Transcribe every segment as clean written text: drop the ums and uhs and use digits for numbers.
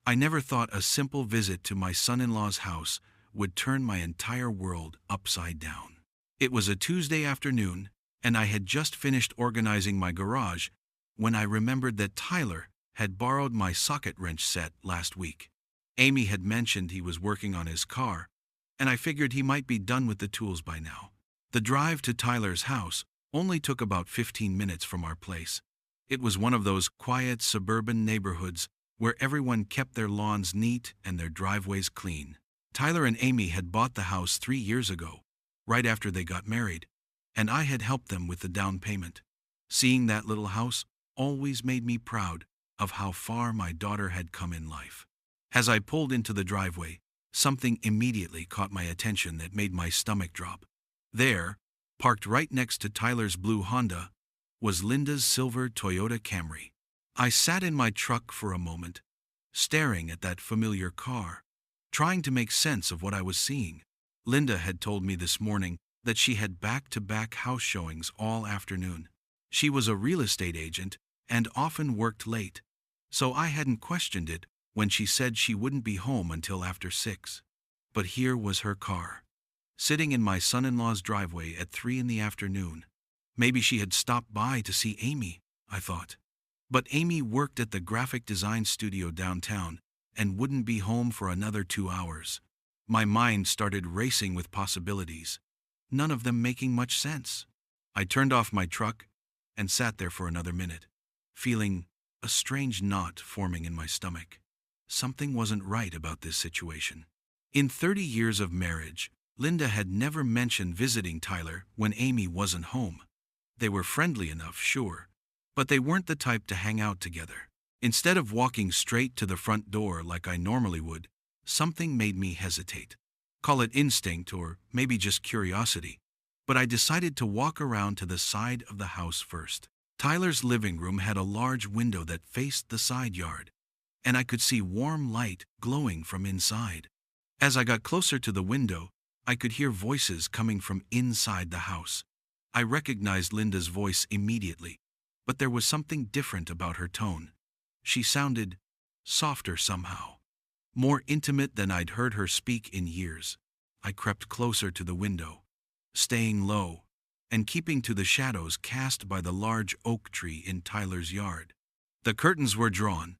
I never thought a simple visit to my son-in-law's house would turn my entire world upside down. It was a Tuesday afternoon, and I had just finished organizing my garage when I remembered that Tyler had borrowed my socket wrench set last week. Amy had mentioned he was working on his car, and I figured he might be done with the tools by now. The drive to Tyler's house only took about 15 minutes from our place. It was one of those quiet suburban neighborhoods where everyone kept their lawns neat and their driveways clean. Tyler and Amy had bought the house 3 years ago, right after they got married, and I had helped them with the down payment. Seeing that little house always made me proud of how far my daughter had come in life. As I pulled into the driveway, something immediately caught my attention that made my stomach drop. There, parked right next to Tyler's blue Honda, was Linda's silver Toyota Camry. I sat in my truck for a moment, staring at that familiar car, trying to make sense of what I was seeing. Linda had told me this morning that she had back-to-back house showings all afternoon. She was a real estate agent and often worked late, so I hadn't questioned it when she said she wouldn't be home until after 6. But here was her car, sitting in my son-in-law's driveway at 3 in the afternoon. Maybe she had stopped by to see Amy, I thought. But Amy worked at the graphic design studio downtown and wouldn't be home for another 2 hours. My mind started racing with possibilities, none of them making much sense. I turned off my truck and sat there for another minute, feeling a strange knot forming in my stomach. Something wasn't right about this situation. In 30 years of marriage, Linda had never mentioned visiting Tyler when Amy wasn't home. They were friendly enough, sure, but they weren't the type to hang out together. Instead of walking straight to the front door like I normally would, something made me hesitate. Call it instinct or maybe just curiosity, but I decided to walk around to the side of the house first. Tyler's living room had a large window that faced the side yard, and I could see warm light glowing from inside. As I got closer to the window, I could hear voices coming from inside the house. I recognized Linda's voice immediately, but there was something different about her tone. She sounded softer somehow, more intimate than I'd heard her speak in years. I crept closer to the window, staying low and keeping to the shadows cast by the large oak tree in Tyler's yard. The curtains were drawn,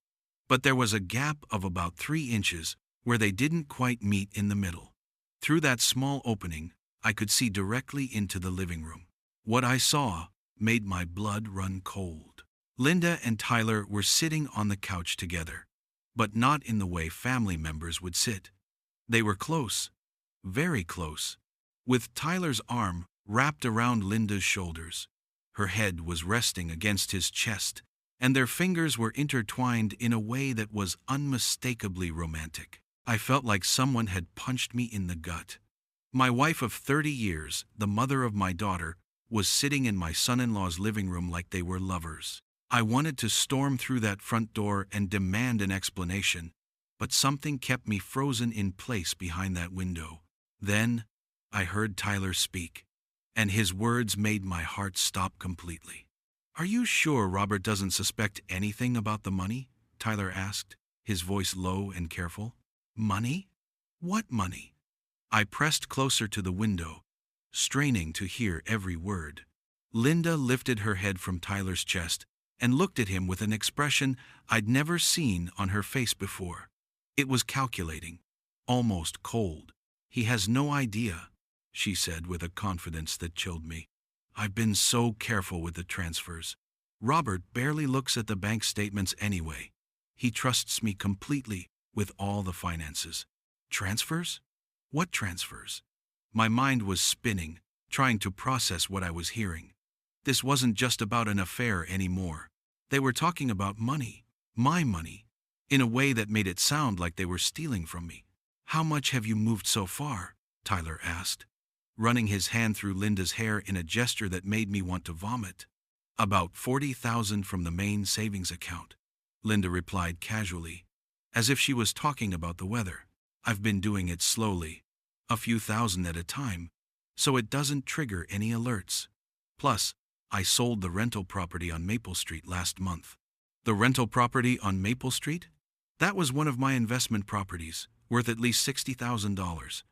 but there was a gap of about 3 inches where they didn't quite meet in the middle. Through that small opening, I could see directly into the living room. What I saw made my blood run cold. Linda and Tyler were sitting on the couch together, but not in the way family members would sit. They were close, very close, with Tyler's arm wrapped around Linda's shoulders. Her head was resting against his chest, and their fingers were intertwined in a way that was unmistakably romantic. I felt like someone had punched me in the gut. My wife of 30 years, the mother of my daughter, was sitting in my son-in-law's living room like they were lovers. I wanted to storm through that front door and demand an explanation, but something kept me frozen in place behind that window. Then, I heard Tyler speak, and his words made my heart stop completely. "Are you sure Robert doesn't suspect anything about the money?" Tyler asked, his voice low and careful. "Money? What money?" I pressed closer to the window, straining to hear every word. Linda lifted her head from Tyler's chest and looked at him with an expression I'd never seen on her face before. It was calculating, almost cold. "He has no idea," she said with a confidence that chilled me. "I've been so careful with the transfers. Robert barely looks at the bank statements anyway. He trusts me completely with all the finances." "Transfers? What transfers?" My mind was spinning, trying to process what I was hearing. This wasn't just about an affair anymore. They were talking about money, my money, in a way that made it sound like they were stealing from me. "How much have you moved so far?" Tyler asked, running his hand through Linda's hair in a gesture that made me want to vomit. "About 40,000 from the main savings account," Linda replied casually, as if she was talking about the weather. "I've been doing it slowly, a few thousand at a time, so it doesn't trigger any alerts. Plus, I sold the rental property on Maple Street last month." "The rental property on Maple Street?" That was one of my investment properties, worth at least $60,000.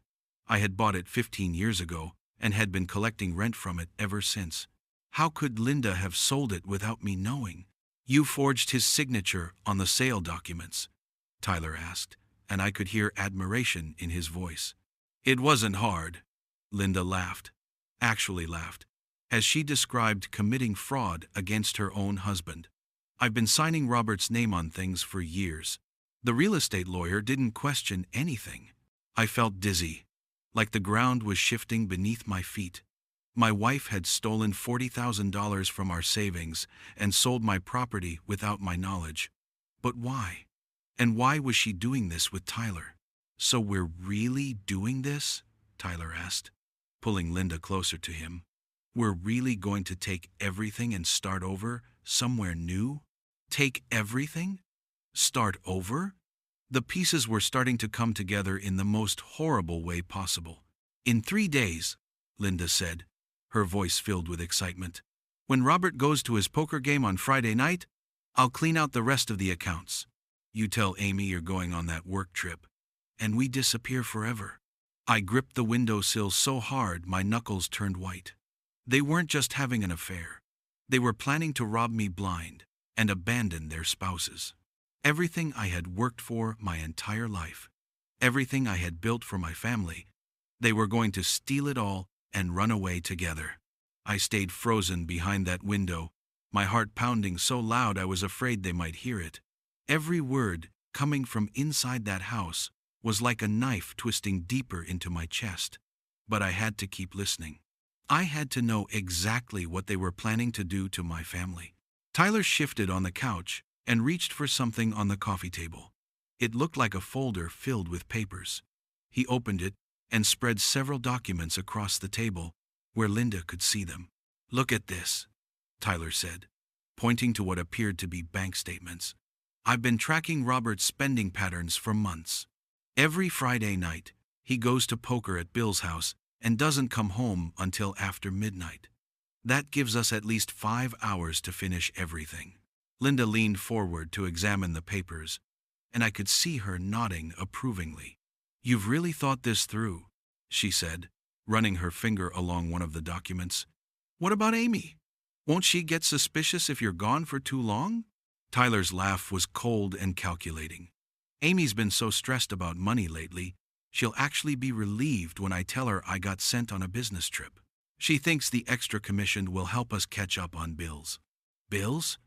I had bought it 15 years ago and had been collecting rent from it ever since. How could Linda have sold it without me knowing? You forged his signature on the sale documents, Tyler asked, and I could hear admiration in his voice. It wasn't hard. Linda laughed. Actually laughed, as she described committing fraud against her own husband. I've been signing Robert's name on things for years. The real estate lawyer didn't question anything. I felt dizzy, like the ground was shifting beneath my feet. My wife had stolen $40,000 from our savings and sold my property without my knowledge. But why? And why was she doing this with Tyler? So we're really doing this? Tyler asked, pulling Linda closer to him. We're really going to take everything and start over, somewhere new? Take everything? Start over? The pieces were starting to come together in the most horrible way possible. In 3 days, Linda said, her voice filled with excitement. When Robert goes to his poker game on Friday night, I'll clean out the rest of the accounts. You tell Amy you're going on that work trip, and we disappear forever. I gripped the windowsill so hard my knuckles turned white. They weren't just having an affair. They were planning to rob me blind and abandon their spouses. Everything I had worked for my entire life, everything I had built for my family, they were going to steal it all and run away together. I stayed frozen behind that window, my heart pounding so loud I was afraid they might hear it. Every word coming from inside that house was like a knife twisting deeper into my chest. But I had to keep listening. I had to know exactly what they were planning to do to my family. Tyler shifted on the couch and reached for something on the coffee table. It looked like a folder filled with papers. He opened it and spread several documents across the table where Linda could see them. Look at this, Tyler said, pointing to what appeared to be bank statements. I've been tracking Robert's spending patterns for months. Every Friday night, he goes to poker at Bill's house and doesn't come home until after midnight. That gives us at least 5 hours to finish everything. Linda leaned forward to examine the papers, and I could see her nodding approvingly. You've really thought this through, she said, running her finger along one of the documents. What about Amy? Won't she get suspicious if you're gone for too long? Tyler's laugh was cold and calculating. Amy's been so stressed about money lately, she'll actually be relieved when I tell her I got sent on a business trip. She thinks the extra commission will help us catch up on bills. Bills?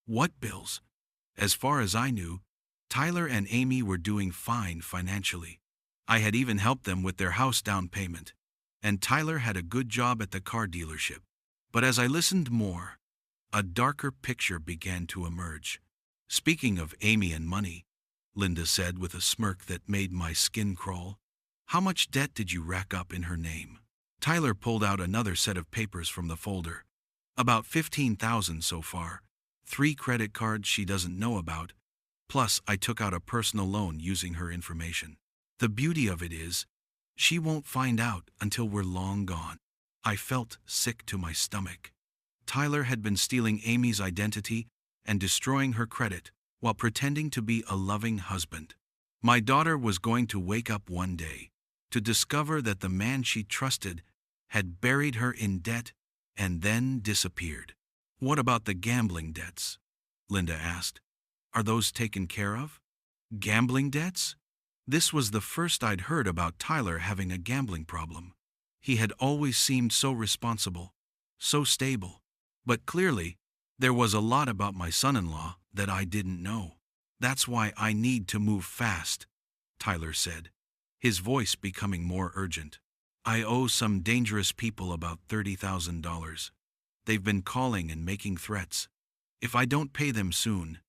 What bills? As far as I knew, Tyler and Amy were doing fine financially. I had even helped them with their house down payment, and Tyler had a good job at the car dealership. But as I listened more, a darker picture began to emerge. Speaking of Amy and money, Linda said with a smirk that made my skin crawl, how much debt did you rack up in her name? Tyler pulled out another set of papers from the folder. About $15,000 so far, 3 credit cards she doesn't know about, plus I took out a personal loan using her information. The beauty of it is, she won't find out until we're long gone. I felt sick to my stomach. Tyler had been stealing Amy's identity and destroying her credit while pretending to be a loving husband. My daughter was going to wake up one day to discover that the man she trusted had buried her in debt and then disappeared. What about the gambling debts? Linda asked. Are those taken care of? Gambling debts? This was the first I'd heard about Tyler having a gambling problem. He had always seemed so responsible, so stable. But clearly, there was a lot about my son-in-law that I didn't know. That's why I need to move fast, Tyler said, his voice becoming more urgent. I owe some dangerous people about $30,000. They've been calling and making threats. If I don't pay them soon,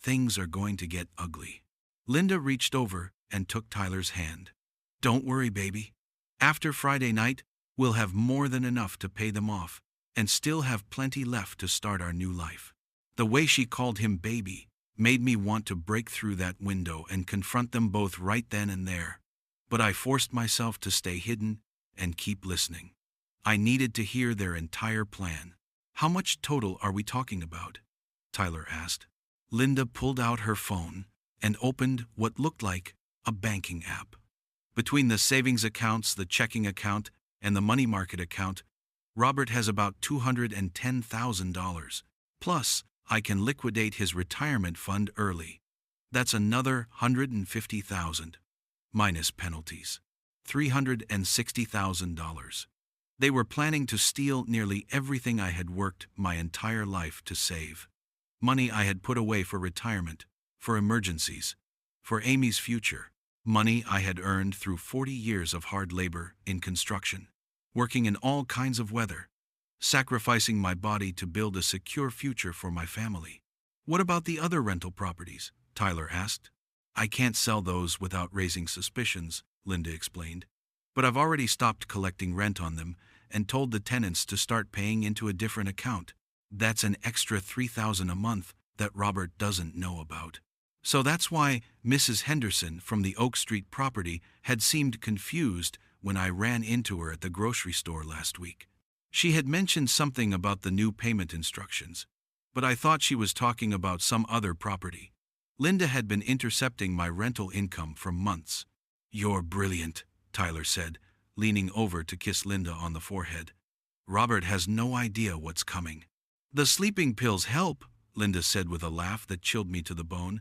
things are going to get ugly. Linda reached over and took Tyler's hand. Don't worry, baby. After Friday night, we'll have more than enough to pay them off and still have plenty left to start our new life. The way she called him baby made me want to break through that window and confront them both right then and there. But I forced myself to stay hidden and keep listening. I needed to hear their entire plan. How much total are we talking about? Tyler asked. Linda pulled out her phone and opened what looked like a banking app. Between the savings accounts, the checking account, and the money market account, Robert has about $210,000. Plus, I can liquidate his retirement fund early. That's another $150,000, minus penalties. $360,000. They were planning to steal nearly everything I had worked my entire life to save. Money I had put away for retirement, for emergencies, for Amy's future. Money I had earned through 40 years of hard labor in construction, working in all kinds of weather, sacrificing my body to build a secure future for my family. What about the other rental properties? Tyler asked. I can't sell those without raising suspicions, Linda explained. But I've already stopped collecting rent on them and told the tenants to start paying into a different account. That's an extra $3,000 a month that Robert doesn't know about. So that's why Mrs. Henderson from the Oak Street property had seemed confused when I ran into her at the grocery store last week. She had mentioned something about the new payment instructions, but I thought she was talking about some other property. Linda had been intercepting my rental income for months. You're brilliant, Tyler said, leaning over to kiss Linda on the forehead. Robert has no idea what's coming. The sleeping pills help, Linda said with a laugh that chilled me to the bone.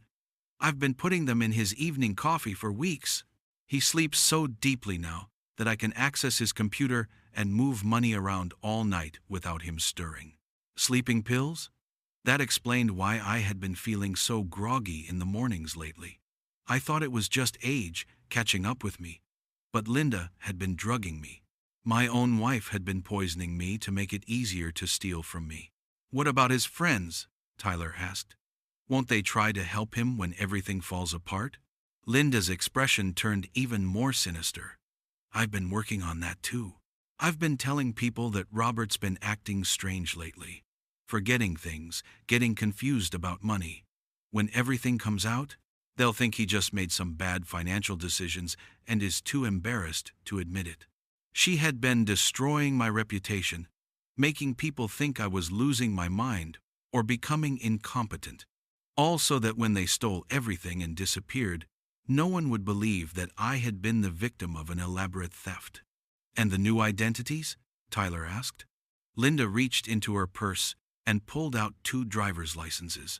I've been putting them in his evening coffee for weeks. He sleeps so deeply now that I can access his computer and move money around all night without him stirring. Sleeping pills? That explained why I had been feeling so groggy in the mornings lately. I thought it was just age catching up with me, but Linda had been drugging me. My own wife had been poisoning me to make it easier to steal from me. What about his friends? Tyler asked. Won't they try to help him when everything falls apart? Linda's expression turned even more sinister. I've been working on that too. I've been telling people that Robert's been acting strange lately. Forgetting things, getting confused about money. When everything comes out, they'll think he just made some bad financial decisions and is too embarrassed to admit it. She had been destroying my reputation, making people think I was losing my mind or becoming incompetent. All so that when they stole everything and disappeared, no one would believe that I had been the victim of an elaborate theft. And the new identities? Tyler asked. Linda reached into her purse and pulled out 2 driver's licenses.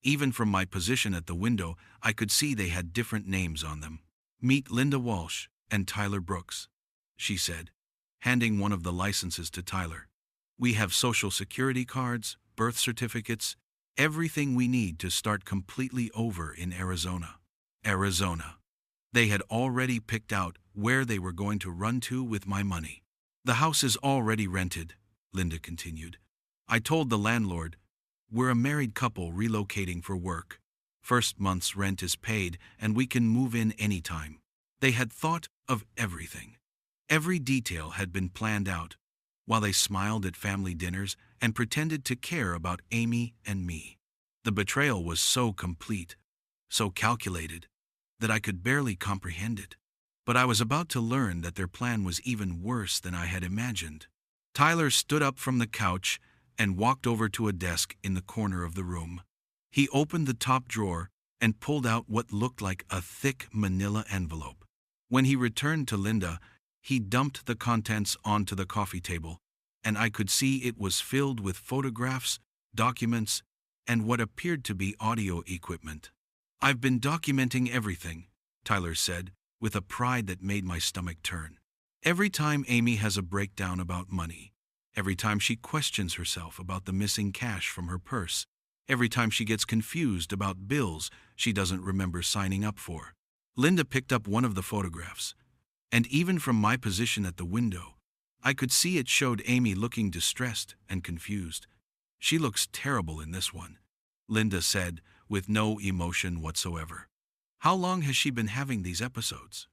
Even from my position at the window, I could see they had different names on them. Meet Linda Walsh and Tyler Brooks, she said, handing one of the licenses to Tyler. We have social security cards, birth certificates, everything we need to start completely over in Arizona. Arizona. They had already picked out where they were going to run to with my money. The house is already rented, Linda continued. I told the landlord, we're a married couple relocating for work. First month's rent is paid and we can move in anytime. They had thought of everything. Every detail had been planned out, while they smiled at family dinners and pretended to care about Amy and me. The betrayal was so complete, so calculated, that I could barely comprehend it. But I was about to learn that their plan was even worse than I had imagined. Tyler stood up from the couch and walked over to a desk in the corner of the room. He opened the top drawer and pulled out what looked like a thick manila envelope. When he returned to Linda, he dumped the contents onto the coffee table, and I could see it was filled with photographs, documents, and what appeared to be audio equipment. I've been documenting everything, Tyler said, with a pride that made my stomach turn. Every time Amy has a breakdown about money, every time she questions herself about the missing cash from her purse, every time she gets confused about bills she doesn't remember signing up for. Linda picked up one of the photographs, and even from my position at the window, I could see it showed Amy looking distressed and confused. She looks terrible in this one, Linda said, with no emotion whatsoever. How long has she been having these episodes?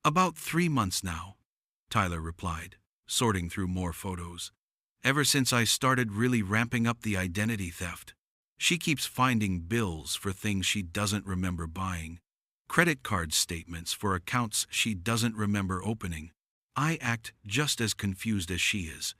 About 3 months now, Tyler replied, sorting through more photos. Ever since I started really ramping up the identity theft. She keeps finding bills for things she doesn't remember buying, credit card statements for accounts she doesn't remember opening. I act just as confused as she is,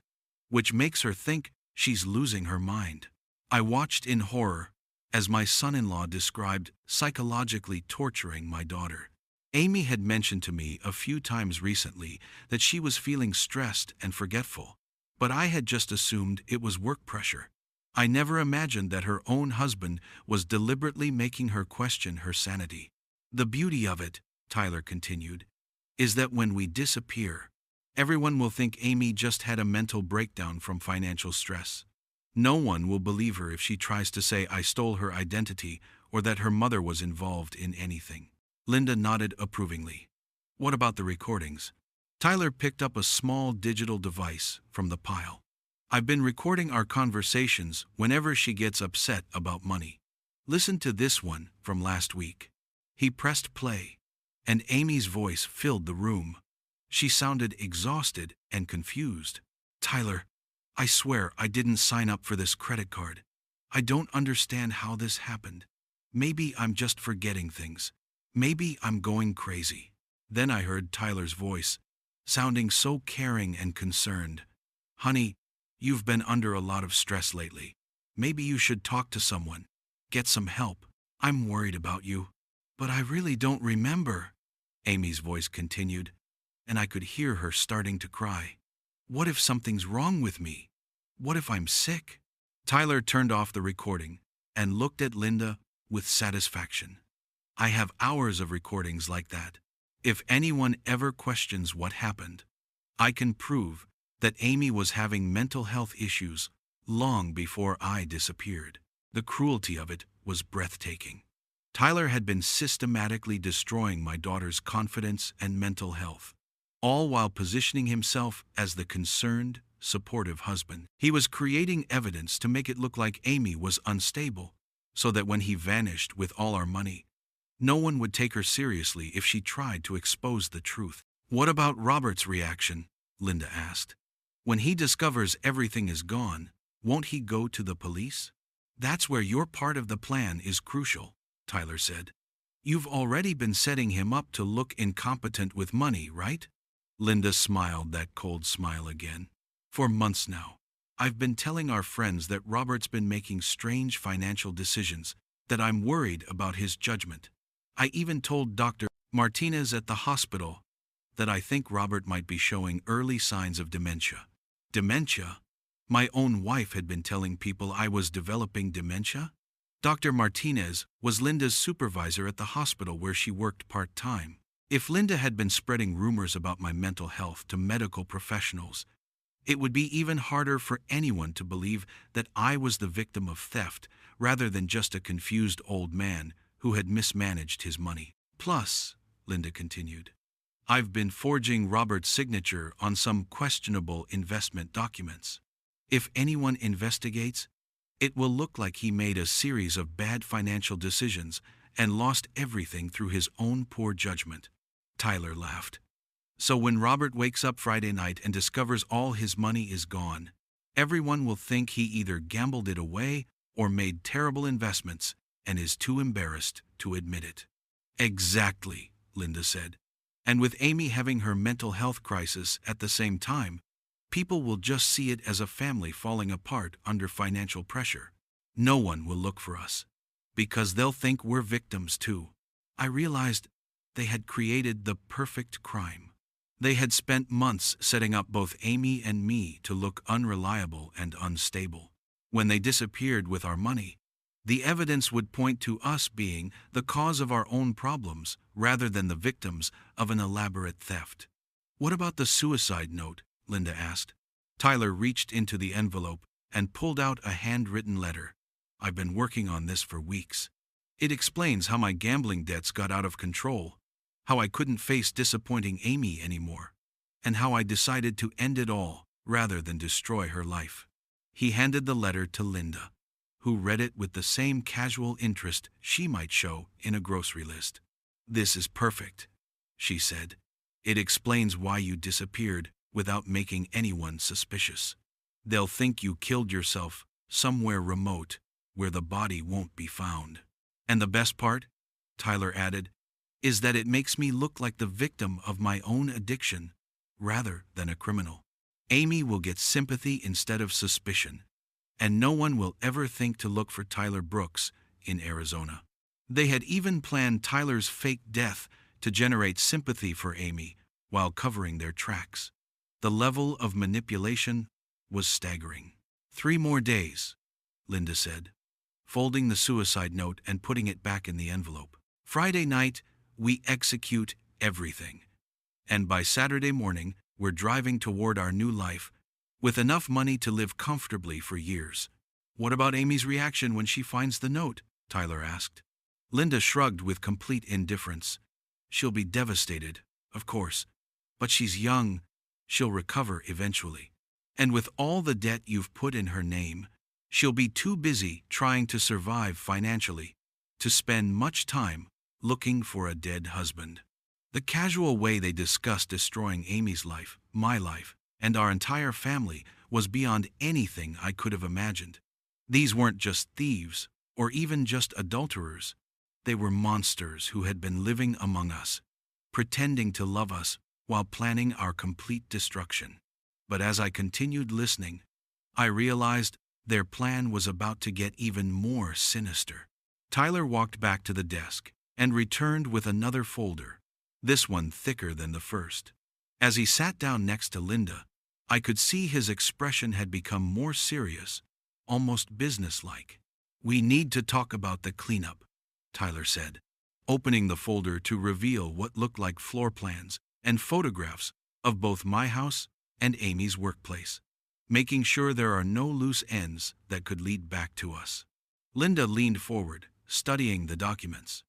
which makes her think she's losing her mind. I watched in horror as my son-in-law described psychologically torturing my daughter. Amy had mentioned to me a few times recently that she was feeling stressed and forgetful, but I had just assumed it was work pressure. I never imagined that her own husband was deliberately making her question her sanity. The beauty of it, Tyler continued, is that when we disappear, everyone will think Amy just had a mental breakdown from financial stress. No one will believe her if she tries to say I stole her identity or that her mother was involved in anything. Linda nodded approvingly. What about the recordings? Tyler picked up a small digital device from the pile. I've been recording our conversations whenever she gets upset about money. Listen to this one from last week. He pressed play, and Amy's voice filled the room. She sounded exhausted and confused. Tyler, I swear I didn't sign up for this credit card. I don't understand how this happened. Maybe I'm just forgetting things. Maybe I'm going crazy. Then I heard Tyler's voice, sounding so caring and concerned. Honey, you've been under a lot of stress lately. Maybe you should talk to someone. Get some help. I'm worried about you. But I really don't remember. Amy's voice continued, and I could hear her starting to cry. What if something's wrong with me? What if I'm sick? Tyler turned off the recording and looked at Linda with satisfaction. I have hours of recordings like that. If anyone ever questions what happened, I can prove that Amy was having mental health issues long before I disappeared. The cruelty of it was breathtaking. Tyler had been systematically destroying my daughter's confidence and mental health, all while positioning himself as the concerned, supportive husband. He was creating evidence to make it look like Amy was unstable, so that when he vanished with all our money, no one would take her seriously if she tried to expose the truth. What about Robert's reaction? Linda asked. When he discovers everything is gone, won't he go to the police? That's where your part of the plan is crucial, Tyler said. You've already been setting him up to look incompetent with money, right? Linda smiled that cold smile again. For months now, I've been telling our friends that Robert's been making strange financial decisions, that I'm worried about his judgment. I even told Dr. Martinez at the hospital that I think Robert might be showing early signs of dementia. Dementia? My own wife had been telling people I was developing dementia? Dr. Martinez was Linda's supervisor at the hospital where she worked part-time. If Linda had been spreading rumors about my mental health to medical professionals, it would be even harder for anyone to believe that I was the victim of theft rather than just a confused old man who had mismanaged his money. Plus, Linda continued, I've been forging Robert's signature on some questionable investment documents. If anyone investigates, it will look like he made a series of bad financial decisions and lost everything through his own poor judgment. Tyler laughed. So when Robert wakes up Friday night and discovers all his money is gone, everyone will think he either gambled it away or made terrible investments and is too embarrassed to admit it. Exactly, Linda said. And with Amy having her mental health crisis at the same time, people will just see it as a family falling apart under financial pressure. No one will look for us, because they'll think we're victims too. I realized they had created the perfect crime. They had spent months setting up both Amy and me to look unreliable and unstable. When they disappeared with our money, the evidence would point to us being the cause of our own problems rather than the victims of an elaborate theft. What about the suicide note? Linda asked. Tyler reached into the envelope and pulled out a handwritten letter. I've been working on this for weeks. It explains how my gambling debts got out of control, how I couldn't face disappointing Amy anymore, and how I decided to end it all rather than destroy her life. He handed the letter to Linda, who read it with the same casual interest she might show in a grocery list. This is perfect, she said. It explains why you disappeared without making anyone suspicious. They'll think you killed yourself somewhere remote where the body won't be found. And the best part, Tyler added, is that it makes me look like the victim of my own addiction rather than a criminal. Amy will get sympathy instead of suspicion, and no one will ever think to look for Tyler Brooks in Arizona. They had even planned Tyler's fake death to generate sympathy for Amy while covering their tracks. The level of manipulation was staggering. 3 more days, Linda said, folding the suicide note and putting it back in the envelope. Friday night, we execute everything. And by Saturday morning, we're driving toward our new life, with enough money to live comfortably for years. What about Amy's reaction when she finds the note? Tyler asked. Linda shrugged with complete indifference. She'll be devastated, of course. But she's young. She'll recover eventually. And with all the debt you've put in her name, she'll be too busy trying to survive financially to spend much time looking for a dead husband. The casual way they discussed destroying Amy's life, my life, and our entire family was beyond anything I could have imagined. These weren't just thieves, or even just adulterers. They were monsters who had been living among us, pretending to love us while planning our complete destruction. But as I continued listening, I realized their plan was about to get even more sinister. Tyler walked back to the desk and returned with another folder, this one thicker than the first. As he sat down next to Linda, I could see his expression had become more serious, almost businesslike. We need to talk about the cleanup, Tyler said, opening the folder to reveal what looked like floor plans and photographs of both my house and Amy's workplace, making sure there are no loose ends that could lead back to us. Linda leaned forward, studying the documents.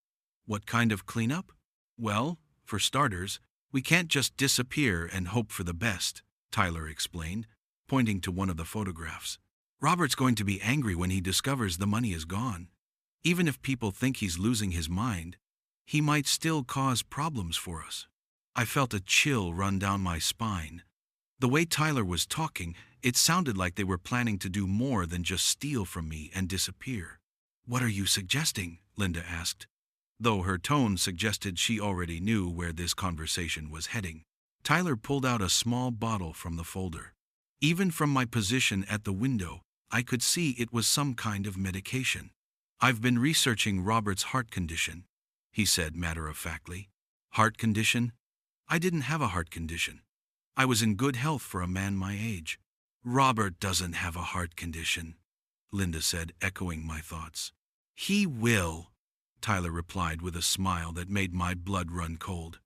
What kind of cleanup? Well, for starters, we can't just disappear and hope for the best, Tyler explained, pointing to one of the photographs. Robert's going to be angry when he discovers the money is gone. Even if people think he's losing his mind, he might still cause problems for us. I felt a chill run down my spine. The way Tyler was talking, it sounded like they were planning to do more than just steal from me and disappear. What are you suggesting? Linda asked, though her tone suggested she already knew where this conversation was heading. Tyler pulled out a small bottle from the folder. Even from my position at the window, I could see it was some kind of medication. I've been researching Robert's heart condition, he said matter-of-factly. Heart condition? I didn't have a heart condition. I was in good health for a man my age. Robert doesn't have a heart condition, Linda said, echoing my thoughts. He will, Tyler replied with a smile that made my blood run cold.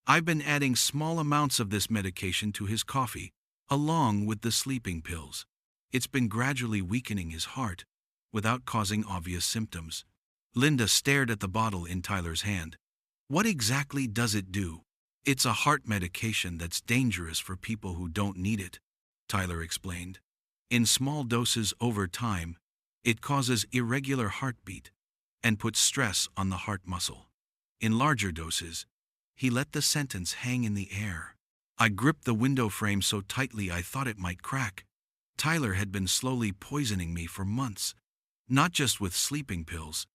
I've been adding small amounts of this medication to his coffee, along with the sleeping pills. It's been gradually weakening his heart, without causing obvious symptoms. Linda stared at the bottle in Tyler's hand. What exactly does it do? It's a heart medication that's dangerous for people who don't need it, Tyler explained. In small doses over time, it causes irregular heartbeat and puts stress on the heart muscle. In larger doses, he let the sentence hang in the air. I gripped the window frame so tightly I thought it might crack. Tyler had been slowly poisoning me for months, not just with sleeping pills,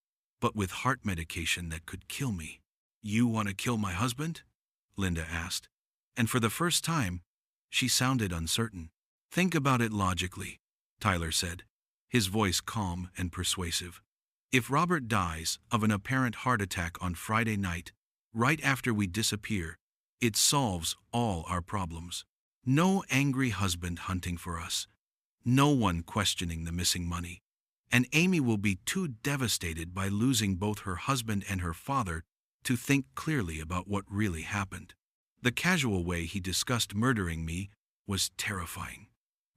but with heart medication that could kill me. You want to kill my husband? Linda asked, and for the first time, she sounded uncertain. Think about it logically, Tyler said, his voice calm and persuasive. If Robert dies of an apparent heart attack on Friday night, right after we disappear, it solves all our problems. No angry husband hunting for us. No one questioning the missing money. And Amy will be too devastated by losing both her husband and her father to think clearly about what really happened. The casual way he discussed murdering me was terrifying.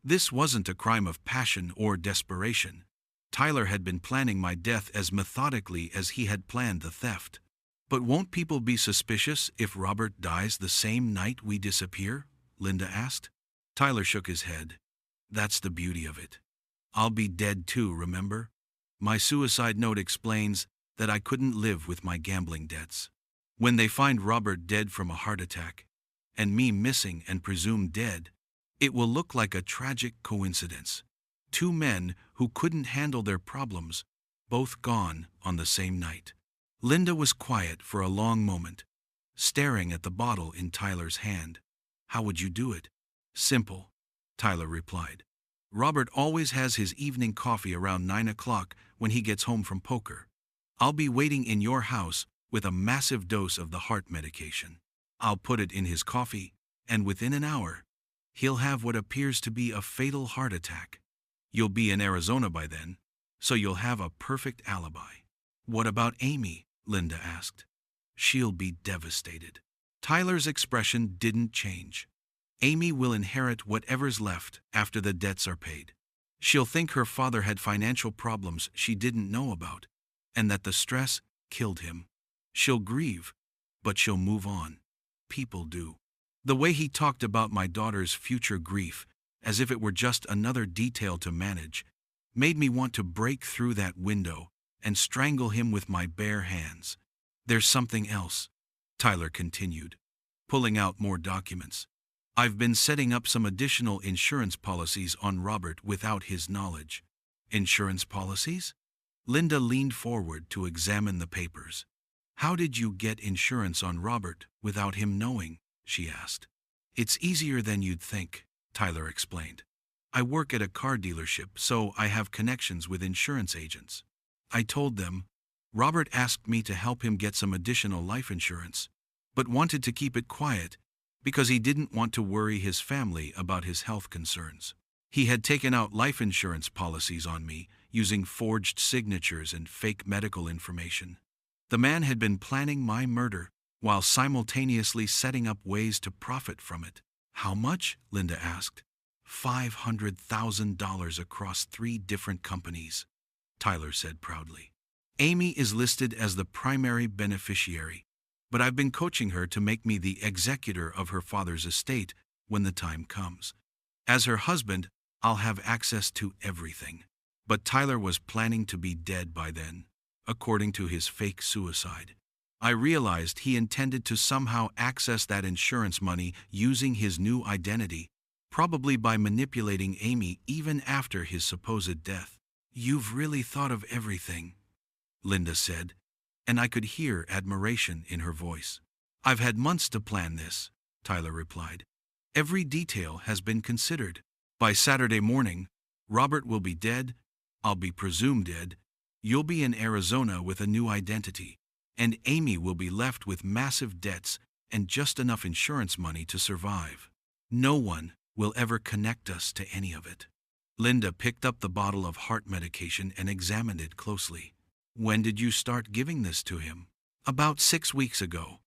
This wasn't a crime of passion or desperation. Tyler had been planning my death as methodically as he had planned the theft. But won't people be suspicious if Robert dies the same night we disappear? Linda asked. Tyler shook his head. That's the beauty of it. I'll be dead too, remember? My suicide note explains that I couldn't live with my gambling debts. When they find Robert dead from a heart attack, and me missing and presumed dead, it will look like a tragic coincidence. 2 men who couldn't handle their problems, both gone on the same night. Linda was quiet for a long moment, staring at the bottle in Tyler's hand. How would you do it? Simple, Tyler replied. Robert always has his evening coffee around 9 o'clock when he gets home from poker. I'll be waiting in your house with a massive dose of the heart medication. I'll put it in his coffee, and within an hour, he'll have what appears to be a fatal heart attack. You'll be in Arizona by then, so you'll have a perfect alibi." "What about Amy?" Linda asked. "She'll be devastated." Tyler's expression didn't change. "Amy will inherit whatever's left after the debts are paid. She'll think her father had financial problems she didn't know about, and that the stress killed him. She'll grieve, but she'll move on. People do." The way he talked about my daughter's future grief, as if it were just another detail to manage, made me want to break through that window and strangle him with my bare hands. "There's something else," Tyler continued, pulling out more documents. "I've been setting up some additional insurance policies on Robert without his knowledge." "Insurance policies?" Linda leaned forward to examine the papers. "How did you get insurance on Robert without him knowing?" she asked. "It's easier than you'd think," Tyler explained. "I work at a car dealership, so I have connections with insurance agents. I told them Robert asked me to help him get some additional life insurance, but wanted to keep it quiet because he didn't want to worry his family about his health concerns. He had taken out life insurance policies on me using forged signatures and fake medical information. The man had been planning my murder while simultaneously setting up ways to profit from it." "How much?" Linda asked. $500,000 across 3 different companies," Tyler said proudly. "Amy is listed as the primary beneficiary, but I've been coaching her to make me the executor of her father's estate when the time comes. As her husband, I'll have access to everything." But Tyler was planning to be dead by then, according to his fake suicide. I realized he intended to somehow access that insurance money using his new identity, probably by manipulating Amy even after his supposed death. "You've really thought of everything," Linda said, and I could hear admiration in her voice. "I've had months to plan this," Tyler replied. "Every detail has been considered. By Saturday morning, Robert will be dead, I'll be presumed dead, you'll be in Arizona with a new identity, and Amy will be left with massive debts and just enough insurance money to survive. No one will ever connect us to any of it." Linda picked up the bottle of heart medication and examined it closely. "When did you start giving this to him?" "About 6 weeks ago,"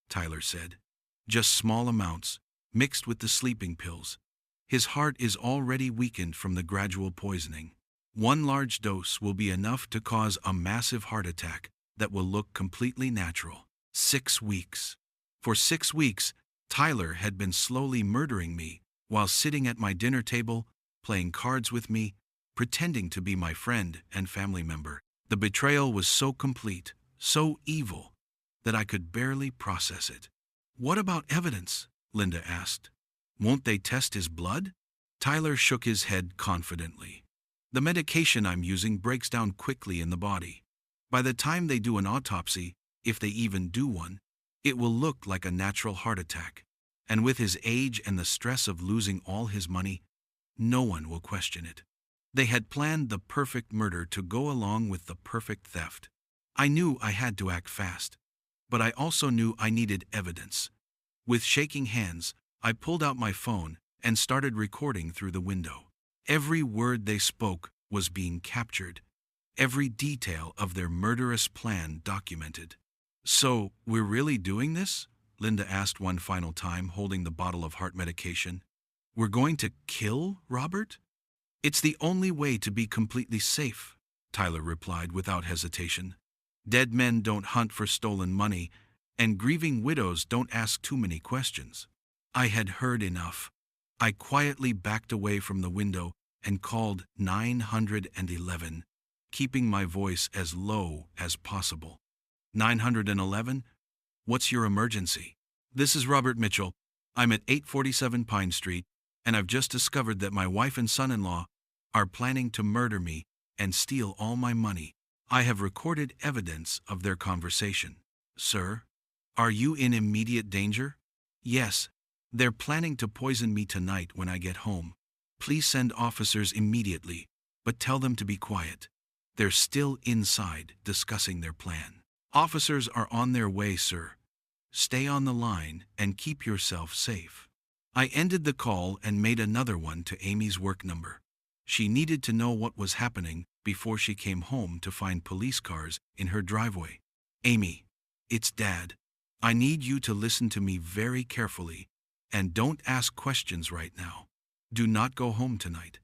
Tyler said. "Just small amounts, mixed with the sleeping pills. His heart is already weakened from the gradual poisoning. One large dose will be enough to cause a massive heart attack that will look completely natural." 6 weeks. For 6 weeks, Tyler had been slowly murdering me while sitting at my dinner table, playing cards with me, pretending to be my friend and family member. The betrayal was so complete, so evil, that I could barely process it. "What about evidence?" Linda asked. "Won't they test his blood?" Tyler shook his head confidently. "The medication I'm using breaks down quickly in the body. By the time they do an autopsy, if they even do one, it will look like a natural heart attack. And with his age and the stress of losing all his money, no one will question it." They had planned the perfect murder to go along with the perfect theft. I knew I had to act fast, but I also knew I needed evidence. With shaking hands, I pulled out my phone and started recording through the window. Every word they spoke was being captured, every detail of their murderous plan documented. "So, we're really doing this?" Linda asked one final time, holding the bottle of heart medication. "We're going to kill Robert?" "It's the only way to be completely safe," Tyler replied without hesitation. "Dead men don't hunt for stolen money, and grieving widows don't ask too many questions." I had heard enough. I quietly backed away from the window and called 911, keeping my voice as low as possible. 911? "What's your emergency?" "This is Robert Mitchell. I'm at 847 Pine Street, and I've just discovered that my wife and son-in-law are planning to murder me and steal all my money. I have recorded evidence of their conversation." "Sir, are you in immediate danger?" "Yes. They're planning to poison me tonight when I get home. Please send officers immediately, but tell them to be quiet." They're still inside discussing their plan. Officers are on their way, sir. Stay on the line and keep yourself safe. I ended the call and made another one to Amy's work number. She needed to know what was happening before she came home to find police cars in her driveway. Amy, it's Dad. I need you to listen to me very carefully and don't ask questions right now. Do not go home tonight.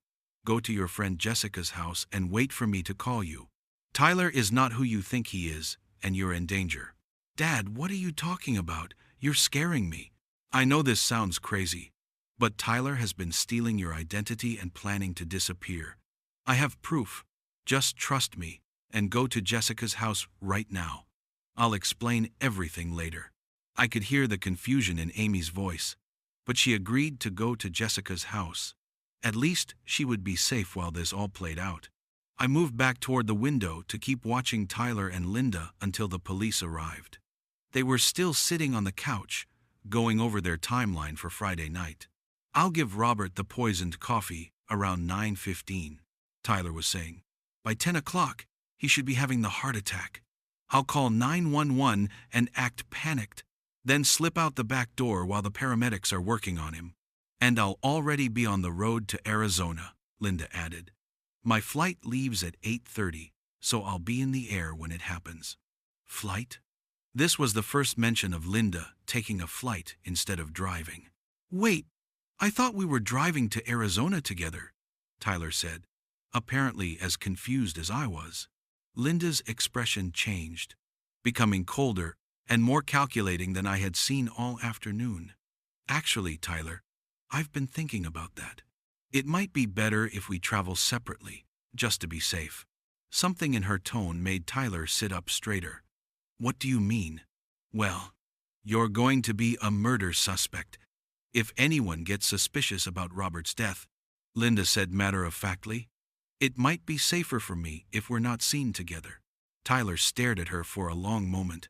Go to your friend Jessica's house and wait for me to call you. Tyler is not who you think he is, and you're in danger. Dad, what are you talking about? You're scaring me. I know this sounds crazy, but Tyler has been stealing your identity and planning to disappear. I have proof. Just trust me and go to Jessica's house right now. I'll explain everything later. I could hear the confusion in Amy's voice, but she agreed to go to Jessica's house. At least she would be safe while this all played out. I moved back toward the window to keep watching Tyler and Linda until the police arrived. They were still sitting on the couch, going over their timeline for Friday night. I'll give Robert the poisoned coffee around 9:15, Tyler was saying. By 10 o'clock, he should be having the heart attack. I'll call 911 and act panicked, then slip out the back door while the paramedics are working on him. And I'll already be on the road to Arizona, Linda added. My flight leaves at 8:30, so I'll be in the air when it happens. Flight? This was the first mention of Linda taking a flight instead of driving. Wait, I thought we were driving to Arizona together, Tyler said, apparently as confused as I was. Linda's expression changed, becoming colder and more calculating than I had seen all afternoon. Actually, Tyler, I've been thinking about that. It might be better if we travel separately, just to be safe. Something in her tone made Tyler sit up straighter. What do you mean? Well, you're going to be a murder suspect if anyone gets suspicious about Robert's death, Linda said matter-of-factly. It might be safer for me if we're not seen together. Tyler stared at her for a long moment.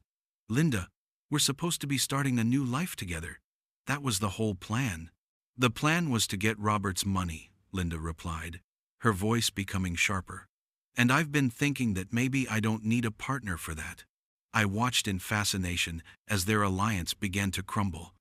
Linda, we're supposed to be starting a new life together. That was the whole plan. The plan was to get Robert's money, Linda replied, her voice becoming sharper. And I've been thinking that maybe I don't need a partner for that. I watched in fascination as their alliance began to crumble.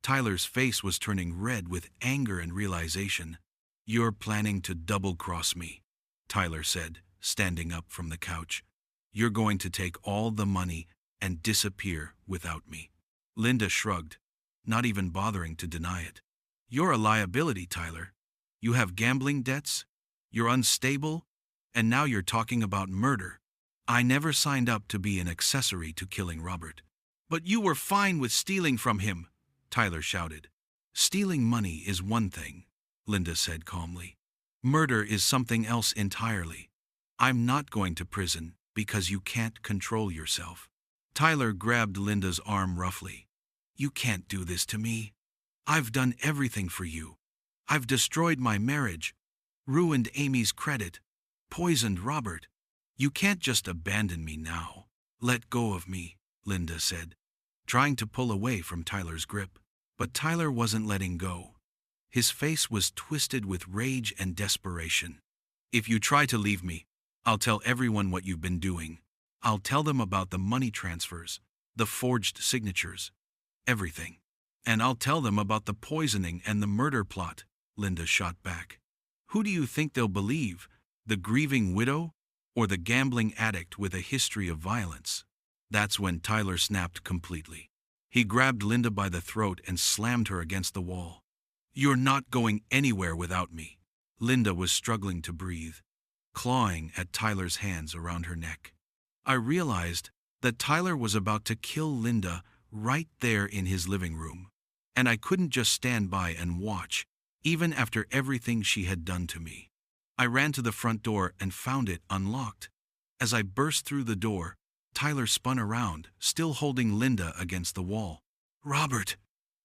Tyler's face was turning red with anger and realization. You're planning to double-cross me, Tyler said, standing up from the couch. You're going to take all the money and disappear without me. Linda shrugged, not even bothering to deny it. You're a liability, Tyler. You have gambling debts, you're unstable, and now you're talking about murder. I never signed up to be an accessory to killing Robert. But you were fine with stealing from him, Tyler shouted. Stealing money is one thing, Linda said calmly. Murder is something else entirely. I'm not going to prison because you can't control yourself. Tyler grabbed Linda's arm roughly. You can't do this to me. I've done everything for you. I've destroyed my marriage, ruined Amy's credit, poisoned Robert. You can't just abandon me now. Let go of me, Linda said, trying to pull away from Tyler's grip. But Tyler wasn't letting go. His face was twisted with rage and desperation. If you try to leave me, I'll tell everyone what you've been doing. I'll tell them about the money transfers, the forged signatures, everything. And I'll tell them about the poisoning and the murder plot, Linda shot back. Who do you think they'll believe, the grieving widow or the gambling addict with a history of violence? That's when Tyler snapped completely. He grabbed Linda by the throat and slammed her against the wall. You're not going anywhere without me. Linda was struggling to breathe, clawing at Tyler's hands around her neck. I realized that Tyler was about to kill Linda right there in his living room, and I couldn't just stand by and watch, even after everything she had done to me. I ran to the front door and found it unlocked. As I burst through the door, Tyler spun around, still holding Linda against the wall. Robert,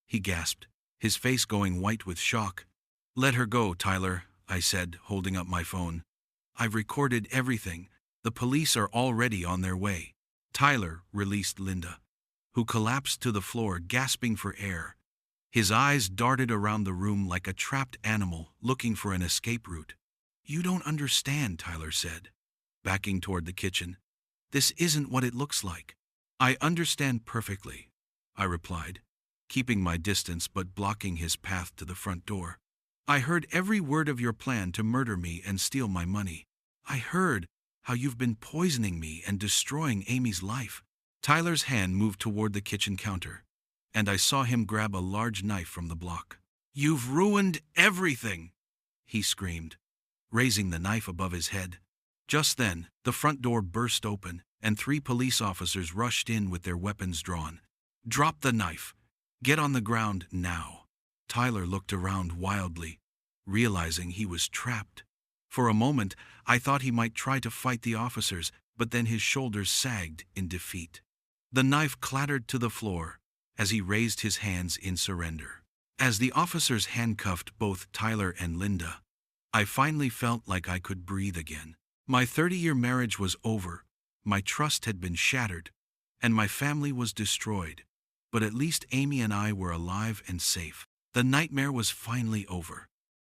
he gasped, his face going white with shock. Let her go, Tyler, I said, holding up my phone. I've recorded everything. The police are already on their way. Tyler released Linda, who collapsed to the floor, gasping for air. His eyes darted around the room like a trapped animal looking for an escape route. You don't understand, Tyler said. backing toward the kitchen. "This isn't what it looks like." "I understand perfectly," I replied, keeping my distance but blocking his path to the front door. "I heard every word of your plan to murder me and steal my money. I heard how you've been poisoning me and destroying Amy's life." Tyler's hand moved toward the kitchen counter, and I saw him grab a large knife from the block. "You've ruined everything!" he screamed, raising the knife above his head. Just then, the front door burst open, and 3 police officers rushed in with their weapons drawn. "Drop the knife! Get on the ground now!" Tyler looked around wildly, realizing he was trapped. For a moment, I thought he might try to fight the officers, but then his shoulders sagged in defeat. The knife clattered to the floor as he raised his hands in surrender. As the officers handcuffed both Tyler and Linda, I finally felt like I could breathe again. My 30-year marriage was over, my trust had been shattered, and my family was destroyed. But at least Amy and I were alive and safe. The nightmare was finally over.